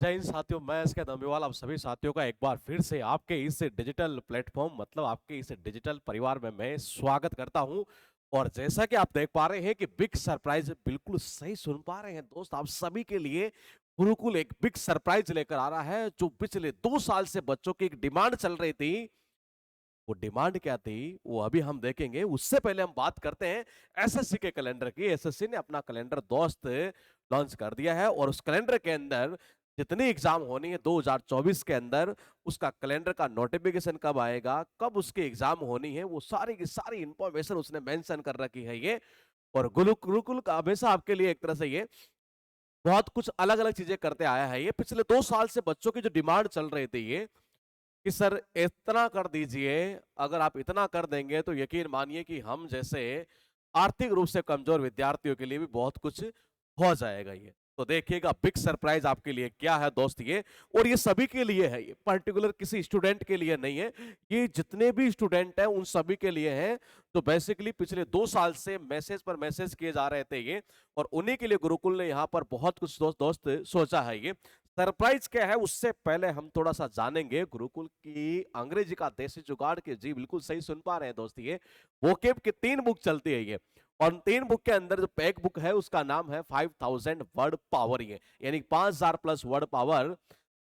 जय हिंद साथियों, मैं इसके दम्बीवाल आप सभी साथियों का एक बार फिर से आपके इस डिजिटल प्लेटफॉर्म मतलब आपके इस डिजिटल परिवार में मैं स्वागत करता हूं। और जैसा कि आप देख पा रहे हैं कि बिग सरप्राइज, बिल्कुल सही सुन पा रहे हैं दोस्त, आप सभी के लिए गुरुकुल एक बिग सरप्राइज लेकर आ रहा है। जो पिछले 2 साल से बच्चों की एक डिमांड चल रही थी, वो डिमांड क्या थी वो अभी हम देखेंगे। उससे पहले हम बात करते हैं एसएससी के कैलेंडर की। एसएससी ने अपना कैलेंडर दोस्त लॉन्च कर दिया है और उस कैलेंडर के अंदर जितनी एग्जाम होनी है 2024 के अंदर, उसका कैलेंडर का नोटिफिकेशन कब आएगा, कब उसकी एग्जाम होनी है, वो सारी की सारी इंफॉर्मेशन उसने मेंशन कर रखी है ये। और गुरुकुल का हमेशा आपके लिए एक तरह से ये बहुत कुछ अलग अलग चीजें करते आया है। ये पिछले 2 साल से बच्चों की जो डिमांड चल रही थी ये कि सर इतना कर दीजिए, अगर आप इतना कर देंगे तो यकीन मानिए कि हम जैसे आर्थिक रूप से कमजोर विद्यार्थियों के लिए भी बहुत कुछ हो जाएगा ये। तो देखिएगा बिग सरप्राइज आपके लिए क्या है दोस्त ये। और ये सभी के लिए है, ये पर्टिकुलर किसी स्टूडेंट के लिए नहीं है, ये जितने भी स्टूडेंट हैं उन सभी के लिए है। तो बेसिकली पिछले 2 साल से मैसेज पर मैसेज किए जा रहे थे ये, और उन्हीं के लिए गुरुकुल ने यहाँ पर बहुत कुछ दोस्त दोस्त सोचा है ये। सरप्राइज क्या है उससे पहले हम थोड़ा सा जानेंगे गुरुकुल की अंग्रेजी का देसी जुगाड़ के। जी बिल्कुल सही सुन पा रहे हैं दोस्त, ये वोकेब की 3 बुक चलती है ये। और 3 बुक के अंदर जो एक बुक है उसका नाम है 5000 वर्ड पावर, ये यानी 5000 plus word power.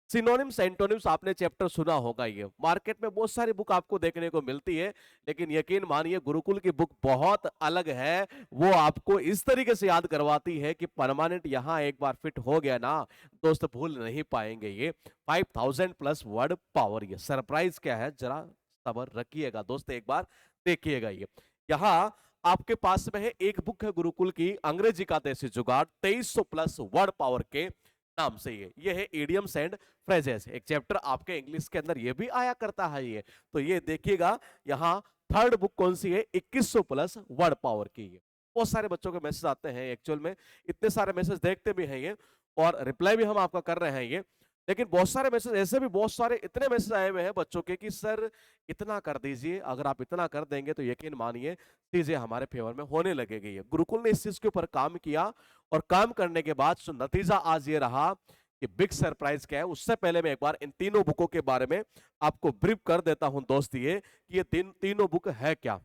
Synonyms antonyms आपने चैप्टर सुना होगा, ये मार्केट में बहुत सारी बुक आपको देखने को मिलती है, लेकिन यकीन मानिए गुरुकुल की बुक बहुत अलग है। वो आपको इस तरीके से याद करवाती है कि परमानेंट यहां एक बार फिट हो गया ना दोस्त, भूल नहीं पाएंगे ये। 5000 प्लस वर्ड पावर, ये सरप्राइज क्या है जरा सबर रखिएगा दोस्त, एक बार देखिएगा ये। यहाँ आपके पास में है एक बुक है गुरुकुल की अंग्रेजी का देसी जुगाड़ 2300 प्लस वर्ड पावर के नाम से। ये है इडियम्स एंड फ्रेजेस, एक चैप्टर आपके इंग्लिश के अंदर ये भी आया करता है ये। तो ये देखिएगा यहाँ थर्ड बुक कौन सी है, 2100 प्लस वर्ड पावर की। ये बहुत सारे बच्चों के मैसेज आते हैं एक्चुअल में, इतने सारे मैसेज देखते भी हैं ये, और रिप्लाई भी हम आपका कर रहे हैं ये। लेकिन बहुत सारे मैसेज ऐसे भी, बहुत सारे इतने मैसेज आए हुए हैं बच्चों के कि सर इतना कर दीजिए, अगर आप इतना कर देंगे तो यकीन मानिए चीजें हमारे फेवर में होने लगेगी। ये गुरुकुल ने इस चीज के ऊपर काम किया, और काम करने के बाद जो नतीजा आज ये रहा कि बिग सरप्राइज क्या है। उससे पहले मैं एक बार इन तीनों बुकों के बारे में आपको ब्रीफ कर देता हूं दोस्त, ये कि ये तीनों बुक है क्या।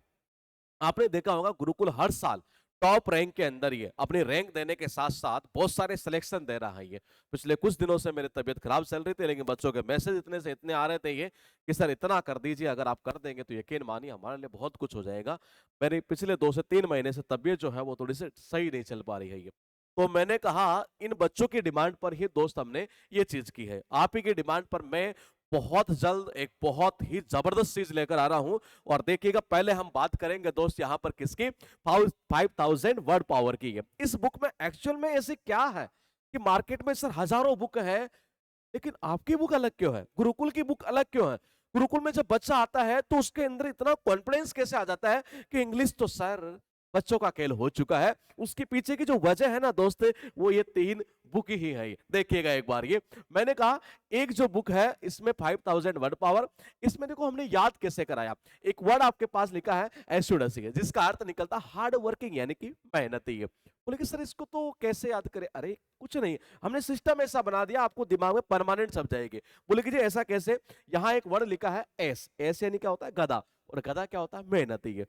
आपने देखा होगा गुरुकुल हर साल टॉप रैंक के अंदर ये अपनी रैंक देने के साथ साथ बहुत सारे सिलेक्शन दे रहा है ये। पिछले कुछ दिनों से मेरी तबीयत खराब चल रही थी, लेकिन बच्चों के मैसेज इतने से इतने आ रहे थे ये कि सर इतना कर दीजिए, अगर आप कर देंगे तो यकीन मानिए हमारे लिए बहुत कुछ हो जाएगा। मेरी पिछले 2 से 3 महीने से तबीयत जो है वो थोड़ी सी सही नहीं चल पा रही है ये। तो मैंने कहा इन बच्चों की डिमांड पर ही दोस्त हमने ये चीज की है। आप ही की डिमांड पर मैं बहुत जल्द एक बहुत ही जबरदस्त चीज लेकर आ रहा हूं। और देखिएगा पहले हम बात करेंगे दोस्त यहाँ पर किसकी, 5000 वर्ड पावर की है। इस बुक में एक्चुअल में ऐसे क्या है कि मार्केट में सर हजारों बुक है, लेकिन आपकी बुक अलग क्यों है, गुरुकुल की बुक अलग क्यों है। गुरुकुल में जब बच्चा आता है तो उसके अंदर इतना कॉन्फिडेंस कैसे आ जाता है कि इंग्लिश तो सर बच्चों का खेल हो चुका है। उसके पीछे की जो वजह है ना दोस्त, वो ये 3 बुक ही है। ये देखिएगा एक बार, ये मैंने कहा एक जो बुक है इसमें 5000 वर्ड पावर, इसमें देखो हमने याद कैसे कराया। एक वर्ड आपके पास लिखा है एस्टूडेंसी है, जिसका अर्थ निकलता हार्ड वर्किंग यानी कि मेहनती है। बोले कि सर इसको तो कैसे याद करें, अरे कुछ नहीं, हमने सिस्टम ऐसा बना दिया आपको दिमाग में परमानेंट सब जाएगी। बोले कि जी ऐसा कैसे, यहाँ एक वर्ड लिखा है एस, एस यानी क्या होता है गधा, और गधा क्या होता है मेहनती है।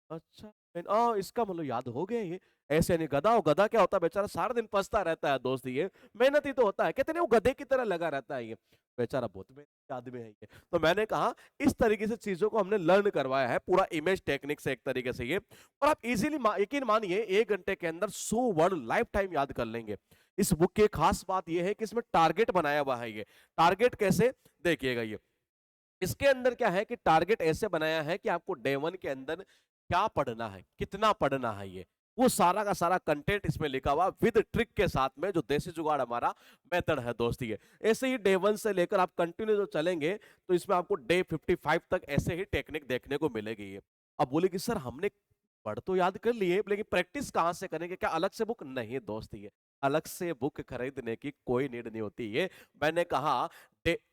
अच्छा, इसका मतलब याद हो गया ये। ऐसे नहीं गधा, हो गधा क्या होता है बेचारा सारा दिन पछता रहता है दोस्त, ये मेहनती तो होता है, कहते नहीं वो गधे की तरह लगा रहता है ये बेचारा, बहुत मेहनती आदमी है ये। तो मैंने कहा इस तरीके से चीजों को हमने लर्न करवाया है पूरा इमेज टेक्निक से एक तरीके से ये। और आप इजीली यकीन मानिए 1 घंटे के अंदर 100 वर्ड लाइफ टाइम याद कर लेंगे। इस बुक की खास बात यह है कि इसमें टारगेट बनाया हुआ है ये। टारगेट कैसे, देखिएगा ये इसके अंदर क्या है कि टारगेट ऐसे बनाया है कि आपको डे 1 के अंदर क्या पढ़ना है, कितना पढ़ना है, ये वो सारा का सारा कंटेंट इसमें लिखा हुआ विद ट्रिक के साथ में, जो देसी जुगाड़ हमारा मेथड है दोस्त ये। ऐसे ही डे 1 से लेकर आप कंटिन्यू जो चलेंगे तो इसमें आपको डे 55 तक ऐसे ही टेक्निक देखने को मिलेगी ये। अब बोले कि सर हमने पढ़ तो याद कर लिए, लेकिन प्रैक्टिस कहाँ से करेंगे, क्या अलग से बुक, नहीं दोस्त ये अलग से बुक खरीदने की कोई नीड नहीं होती है। मैंने कहा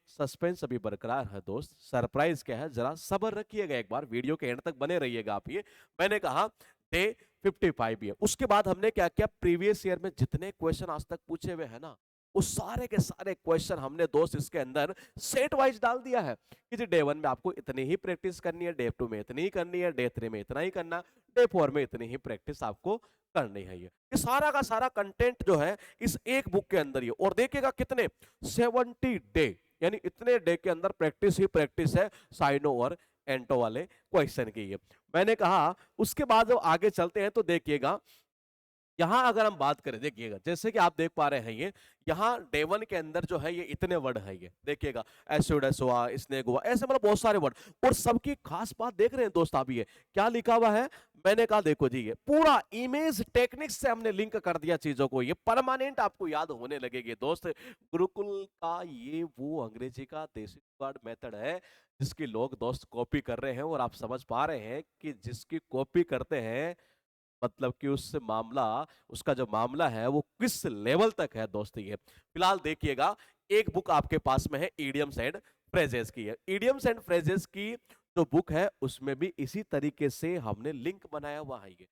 सस्पेंस अभी बरकरार है दोस्त, सरप्राइज क्या है जरा सब्र रखिएगा, एक बार वीडियो के एंड तक बने रहिएगा आप ये। मैंने कहा डे 55 है। उसके बाद हमने क्या किया, प्रीवियस ईयर में जितने क्वेश्चन आज तक पूछे हुए हैं ना उस सारे के सारे क्वेश्चन हमने दोस्त इसके अंदर सेट वाइज डाल दिया है कि जी डे 1 में आपको इतनी ही प्रैक्टिस करनी है, डे 2 में इतनी ही करनी है, डे 3 में इतना ही करना, डे 4 में इतनी ही प्रैक्टिस आपको करनी है। ये सारा का सारा कंटेंट जो है इस एक बुक के अंदर ही है। और देखिएगा कितने 70 डे, यानी इतने डे के अंदर प्रैक्टिस ही प्रैक्टिस है साइनो और एंटो वाले क्वेश्चन की। ये मैंने कहा उसके बाद जब आगे चलते हैं तो देखिएगा यहाँ अगर हम बात करें, देखिएगा जैसे कि आप देख पा रहे हैं, ये यहाँ डे 1 के अंदर जो है ये इतने वर्ड है, ये देखिएगा एसिडस हुआ, स्नेक हुआ, ऐसे मतलब बहुत सारे वर्ड। और सबकी खास बात देख रहे हैं दोस्त आप, ये क्या लिखा हुआ है, मैंने कहा देखो जी ये पूरा इमेज टेक्निक्स से हमने लिंक कर दिया चीजों को, ये परमानेंट आपको याद होने लगेगी दोस्त। गुरुकुल का ये वो अंग्रेजी का देसी जुगाड़ मेथड है जिसकी लोग दोस्त कॉपी कर रहे हैं, और आप समझ पा रहे हैं कि जिसकी कॉपी करते हैं मतलब कि उससे मामला, उसका जो मामला है वो किस लेवल तक है दोस्त। ये फिलहाल देखिएगा एक बुक आपके पास में है इडियम्स एंड फ्रेजेस की है। इडियम्स एंड फ्रेजेस की जो बुक है उसमें भी इसी तरीके से हमने लिंक बनाया हुआ है। ये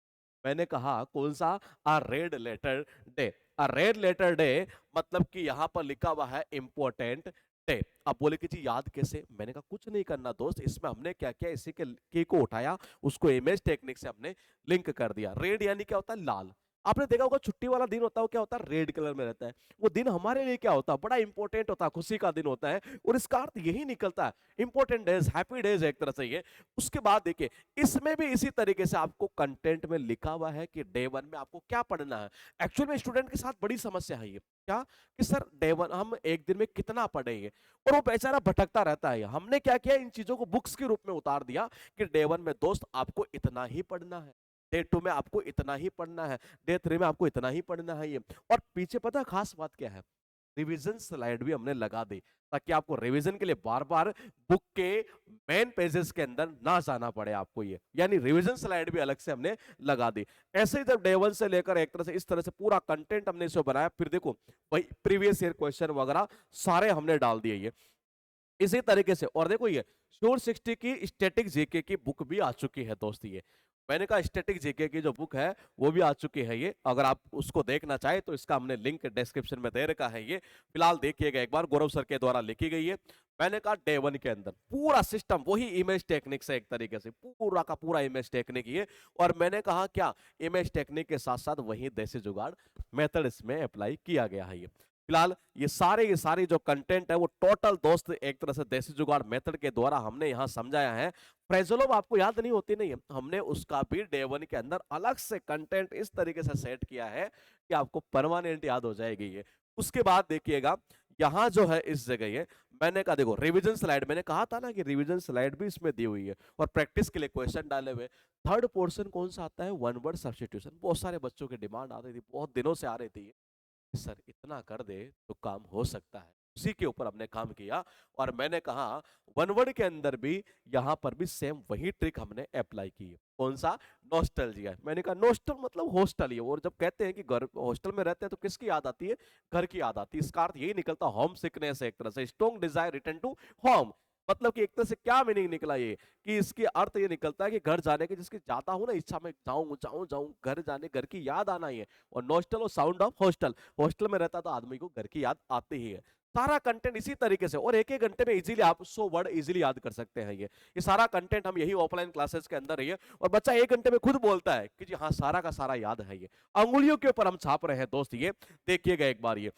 मैंने कहा कौन सा, अ रेड लेटर डे। अ रेड लेटर डे मतलब कि यहां पर लिखा हुआ है इंपॉर्टेंट डे। अब बोले कि जी याद कैसे, मैंने कहा कुछ नहीं करना दोस्त, इसमें हमने क्या किया, इसी के की को उठाया, उसको इमेज टेक्निक से हमने लिंक कर दिया। रेड यानी क्या होता है, लाल। आपने देखा होगा छुट्टी वाला दिन होता है वो क्या होता है, रेड कलर में रहता है। वो दिन हमारे लिए क्या होता है, बड़ा इंपॉर्टेंट होता है, खुशी का दिन होता है, और इसका अर्थ यही निकलता है, इंपॉर्टेंट डेज, हैप्पी डेज एक तरह से ये। उसके बाद देखिए इसमें भी इसी तरीके से आपको कंटेंट में लिखा हुआ है कि डे 1 में आपको क्या पढ़ना है। एक्चुअल में स्टूडेंट के साथ बड़ी समस्या है ये, क्या कि सर डे 1 हम एक दिन में कितना पढ़ेंगे, और वो बेचारा भटकता रहता है। हमने क्या किया, इन चीजों को बुक्स के रूप में उतार दिया कि डे 1 में दोस्त आपको इतना ही पढ़ना है, डे 2 में आपको इतना ही पढ़ना है, डे 3 में आपको इतना ही पढ़ना है। ये और पीछे पता है खास बात क्या है, रिवीजन स्लाइड भी हमने लगा दी ताकि आपको रिवीजन के लिए बार बार बुक के मेन पेजेस के अंदर ना जाना पड़े आपको। ये यानी रिवीजन स्लाइड भी अलग से हमने लगा दी। ऐसे ही जब डे 1 से लेकर एक तरह से इस तरह से पूरा कंटेंट हमने इसको बनाया, फिर देखो भाई प्रीवियस ईयर क्वेश्चन वगैरह सारे हमने डाल दिए ये इसी तरीके से। और देखो ये श्योर 60 की स्टैटिक जीके की बुक भी आ चुकी है दोस्त। ये मैंने कहा स्टैटिक जीके की जो बुक है वो भी आ चुकी है। ये अगर आप उसको देखना चाहे तो इसका हमने लिंक डिस्क्रिप्शन में दे रखा है। ये फिलहाल देखिएगा एक बार, गौरव सर के द्वारा लिखी गई है। मैंने कहा डे 1 के अंदर पूरा सिस्टम वही इमेज टेक्निक से एक तरीके से पूरा का पूरा इमेज टेक्निक ये। और मैंने कहा क्या, इमेज टेक्निक के साथ साथ वही देसी जुगाड़ मेथड इसमें अप्लाई किया गया है। ये फिलहाल ये सारी जो कंटेंट है वो टोटल दोस्त एक तरह से देसी जुगाड़ मेथड के द्वारा हमने यहाँ समझाया है। फ्रेजोलोव आपको याद नहीं होती, नहीं है, हमने उसका भी डे 1 के अंदर अलग से कंटेंट इस तरीके से सेट किया है कि आपको परमानेंट याद हो जाएगी ये। उसके बाद देखिएगा यहाँ जो है इस जगह ये मैंने कहा देखो रिवीजन स्लाइड, मैंने कहा था ना कि रिवीजन स्लाइड भी इसमें दी हुई है और प्रैक्टिस के लिए क्वेश्चन डाले हुए। थर्ड पोर्शन कौन सा आता है, वन वर्ड सब्स्टिट्यूशन। बहुत सारे बच्चों की डिमांड आ रही थी, बहुत दिनों से आ रही थी सर इतना कर दे तो काम हो सकता है। उसी के ऊपर हमने काम किया और मैंने कहा वन वर्ड के अंदर भी यहां पर भी सेम वही ट्रिक हमने अप्लाई की है। कौन सा, नॉस्टैल्जिया। मैंने कहा नॉस्टल मतलब हॉस्टल ही, और जब कहते हैं कि घर हॉस्टल में रहते हैं तो किसकी याद आती है, घर की याद आती है। इसका अर्थ यही निकलता होम सिकनेस, एक तरह से strong desire return to home. मतलब कि एक तरह से क्या मीनिंग निकला ये कि इसके अर्थ ये निकलता है कि घर जाने की जिसकी जाता हूं ना इच्छा, में जाऊं जाऊं जाऊं घर जाने, घर की याद आना ही है। और नॉस्टल और साउंड ऑफ हॉस्टल, हॉस्टल में रहता तो आदमी को घर की याद आती ही है। सारा कंटेंट इसी तरीके से, और एक एक घंटे में इजीली आप 100 वर्ड इजीली याद कर सकते हैं। ये सारा कंटेंट हम यही ऑफलाइन क्लासेस के अंदर है, और बच्चा 1 घंटे में खुद बोलता है कि जी हाँ सारा का सारा याद है। ये अंगुलियों के ऊपर हम छाप रहे हैं दोस्त। ये देखिएगा एक बार, ये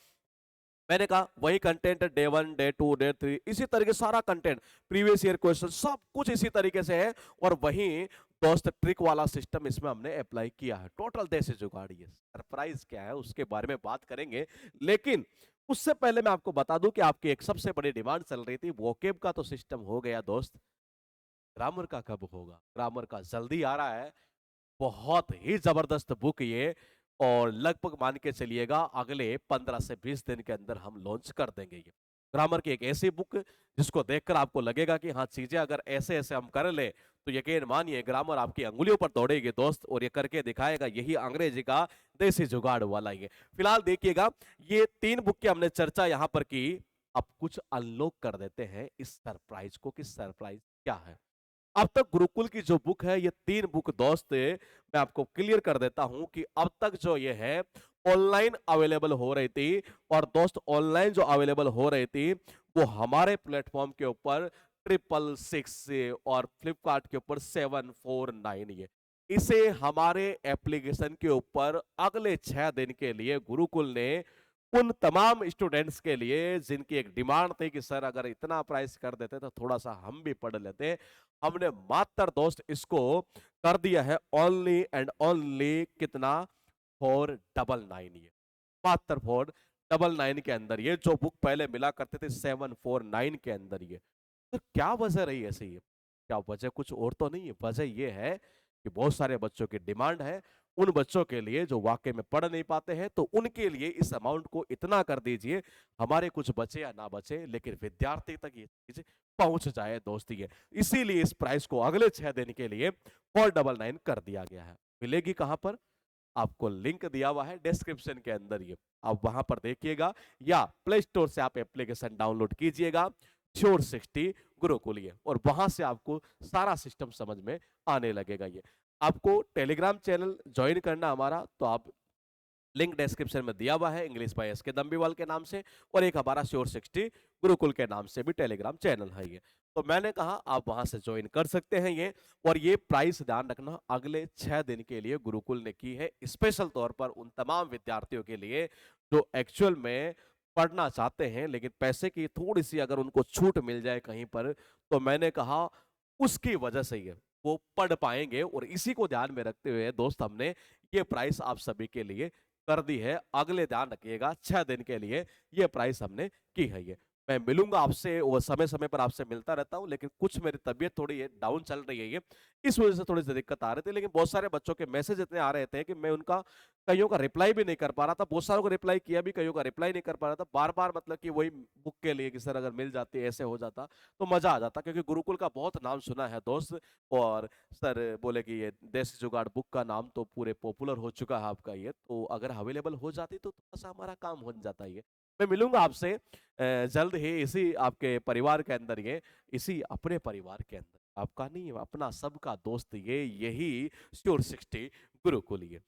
मैंने कहा वही कंटेंट डे 1 डे 2 डे 3 इसी तरीके सारा कंटेंट, प्रीवियस ईयर क्वेश्चन सब कुछ इसी तरीके से है। और वही दोस्त ट्रिक वाला सिस्टम इसमें हमने अप्लाई किया है। टोटल देसी जुगाड़, ये सरप्राइज क्या है उसके बारे में बात करेंगे, लेकिन उससे पहले मैं आपको बता दूं कि आपकी एक सबसे बड़ी डिमांड चल रही थी, वोकेब का तो सिस्टम हो गया दोस्त, ग्रामर का कब होगा। ग्रामर का जल्दी आ रहा है, बहुत ही जबरदस्त बुक ये, और लगभग मान के चलिएगा अगले 15 से 20 दिन के अंदर हम लॉन्च कर देंगे। ये ग्रामर की एक ऐसी बुक जिसको देखकर आपको लगेगा कि हाँ चीजें अगर ऐसे ऐसे हम कर ले तो यकीन मानिए ग्रामर आपकी अंगुलियों पर दौड़ेगी दोस्त, और ये करके दिखाएगा यही अंग्रेजी का देसी जुगाड़ वाला। ये फिलहाल देखिएगा ये 3 बुक की हमने चर्चा यहाँ पर की। अब कुछ अनलॉक कर देते हैं इस सरप्राइज को कि सरप्राइज क्या है। अब तक गुरुकुल की जो बुक है, ये 3 बुक दोस्त मैं आपको क्लियर कर देता हूं कि अब तक जो ये है ऑनलाइन अवेलेबल हो रही थी। और दोस्त ऑनलाइन जो अवेलेबल हो रही थी वो हमारे प्लेटफॉर्म के ऊपर 666 से और फ्लिपकार्ट के ऊपर 749 ये। इसे हमारे एप्लीकेशन के ऊपर अगले 6 दिन के लिए गुरुकुल ने उन तमाम स्टूडेंट्स के लिए जिनकी एक डिमांड थी कि सर अगर इतना प्राइस कर देते तो थोड़ा सा हम भी पढ़ लेते, हमने मात्र दोस्त इसको कर दिया है ओनली एंड ओनली कितना, 499 ये, मात्र 499 के अंदर ये, जो बुक पहले मिला करते थे 749 के अंदर ये। तो क्या वजह रही ऐसे? ये क्या वजह कुछ और तो नहीं है, वजह ये है कि बहुत सारे बच्चों की डिमांड है। उन बच्चों के लिए जो वाकई में पढ़ नहीं पाते हैं तो उनके लिए इस अमाउंट को इतना कर दीजिए, हमारे कुछ बचे या ना बचे लेकिन विद्यार्थी तक ये चीज पहुंच जाए दोस्ती है। इसीलिए इस प्राइस को अगले 6 दिन के लिए 499 कर दिया गया है। मिलेगी कहां पर? आपको लिंक दिया हुआ है डिस्क्रिप्शन के अंदर, ये आप वहां पर देखिएगा या प्ले स्टोर से आप एप्लीकेशन डाउनलोड कीजिएगा श्योर 60 गुरुकुल ये, और वहां से आपको सारा सिस्टम समझ में आने लगेगा। ये आपको टेलीग्राम चैनल ज्वाइन करना हमारा, तो आप लिंक डिस्क्रिप्शन में दिया हुआ है, इंग्लिश बाय एस के दम्बीवाल के नाम से, और एक हमारा श्योर 60 गुरुकुल के नाम से भी टेलीग्राम चैनल है ये। तो मैंने कहा आप वहां से ज्वाइन कर सकते हैं ये। और ये प्राइस ध्यान रखना अगले 6 दिन के लिए गुरुकुल ने की है स्पेशल तौर पर उन तमाम विद्यार्थियों के लिए जो एक्चुअल में पढ़ना चाहते हैं लेकिन पैसे की थोड़ी सी अगर उनको छूट मिल जाए कहीं पर, तो मैंने कहा उसकी वजह से ये वो पढ़ पाएंगे। और इसी को ध्यान में रखते हुए दोस्त हमने ये प्राइस आप सभी के लिए कर दी है। अगले ध्यान रखिएगा 6 दिन के लिए ये प्राइस हमने की है ये। मैं मिलूंगा आपसे, वो समय समय पर आपसे मिलता रहता हूँ, लेकिन कुछ मेरी तबीयत थोड़ी ये डाउन चल रही है ये, इस वजह से थोड़ी सी दिक्कत आ रही थी। लेकिन बहुत सारे बच्चों के मैसेज इतने आ रहे थे कि मैं उनका कईयों का रिप्लाई भी नहीं कर पा रहा था, बहुत सारों को रिप्लाई किया भी, कईयों का रिप्लाई नहीं कर पा रहा था बार बार, मतलब कि वही बुक के लिए कि सर अगर मिल जाती ऐसे हो जाता तो मजा आ जाता, क्योंकि गुरुकुल का बहुत नाम सुना है दोस्त। और सर बोले कि ये देसी जुगाड़ बुक का नाम तो पूरे पॉपुलर हो चुका है आपका ये, तो अगर अवेलेबल हो जाती तो थोड़ा सा हमारा काम हो जाता है ये। मैं मिलूंगा आपसे जल्द ही इसी आपके परिवार के अंदर ये, इसी अपने परिवार के अंदर, आपका नहीं अपना सबका दोस्त ये, यही श्योर 60 गुरुकुल ये।